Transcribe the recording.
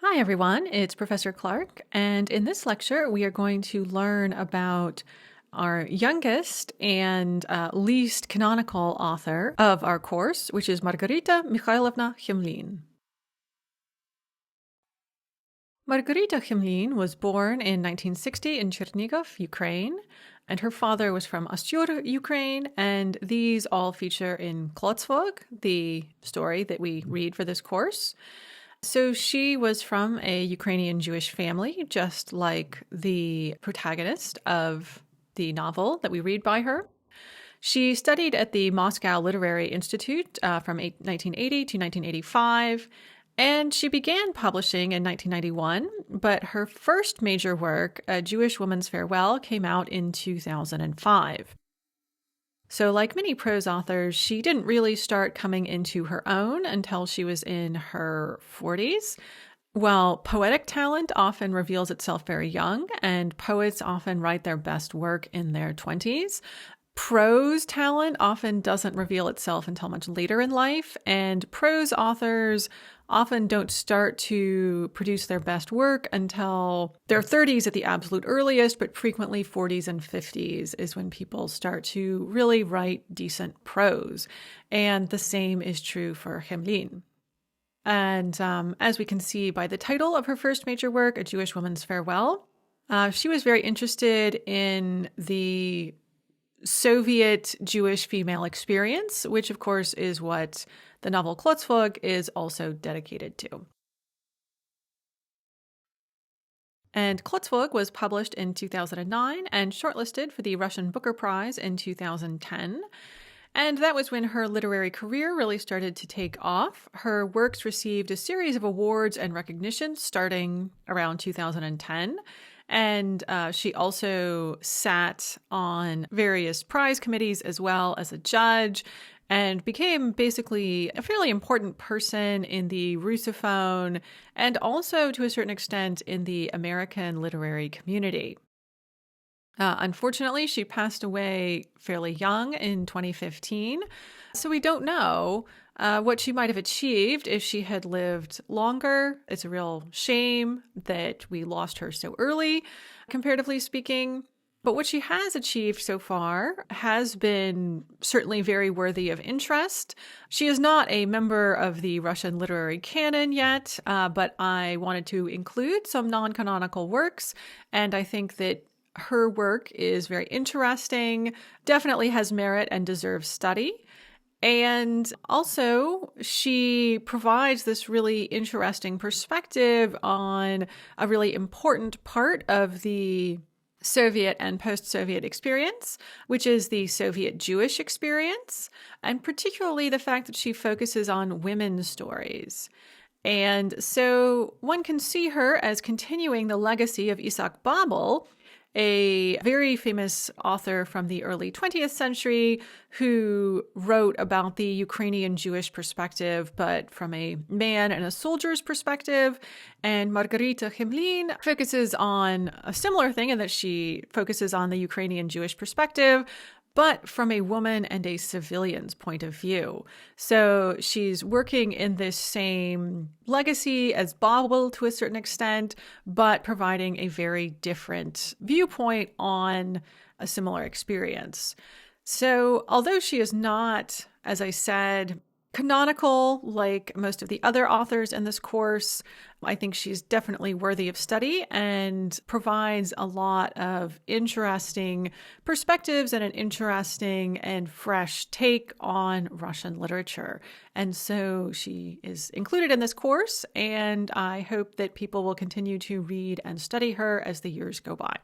Hi, everyone. It's Professor Clark, and in this lecture, we are going to learn about our youngest and least canonical author of our course, which is Margarita Mikhailovna Khemlin. Margarita Khemlin was born in 1960 in Chernigov, Ukraine, and her father was from Ostyur, Ukraine, and these all feature in Klotsvog, the story that we read for this course. So she was from a Ukrainian Jewish family, just like the protagonist of the novel that we read by her. She studied at the Moscow Literary Institute from 1980 to 1985, and she began publishing in 1991, but her first major work, A Jewish Woman's Farewell, came out in 2005. So like many prose authors, she didn't really start coming into her own until she was in her 40s. While poetic talent often reveals itself very young, and poets often write their best work in their 20s, prose talent often doesn't reveal itself until much later in life, and prose authors often don't start to produce their best work until their 30s at the absolute earliest, but frequently 40s and 50s is when people start to really write decent prose. And the same is true for Khemlin. And as we can see by the title of her first major work, A Jewish Woman's Farewell, she was very interested in the Soviet Jewish female experience, which of course is what the novel Klotsvog is also dedicated to. And Klotsvog was published in 2009 and shortlisted for the Russian Booker Prize in 2010. And that was when her literary career really started to take off. Her works received a series of awards and recognitions starting around 2010. And she also sat on various prize committees as well as a judge and became basically a fairly important person in the Russophone and also to a certain extent in the American literary community. Unfortunately, she passed away fairly young in 2015, so we don't know what she might have achieved if she had lived longer. It's a real shame that we lost her so early, comparatively speaking. But what she has achieved so far has been certainly very worthy of interest. She is not a member of the Russian literary canon yet, but I wanted to include some non-canonical works, and I think that her work is very interesting, definitely has merit and deserves study. And also, she provides this really interesting perspective on a really important part of the Soviet and post-Soviet experience, which is the Soviet Jewish experience, and particularly the fact that she focuses on women's stories. And so one can see her as continuing the legacy of Isaak Babel, a very famous author from the early 20th century who wrote about the Ukrainian Jewish perspective, but from a man and a soldier's perspective. And Margarita Khemlin focuses on a similar thing in that she focuses on the Ukrainian Jewish perspective, but from a woman and a civilian's point of view. So she's working in this same legacy as Babel to a certain extent, but providing a very different viewpoint on a similar experience. So although she is not, as I said, canonical like most of the other authors in this course, I think she's definitely worthy of study and provides a lot of interesting perspectives and an interesting and fresh take on Russian literature. And so she is included in this course, and I hope that people will continue to read and study her as the years go by.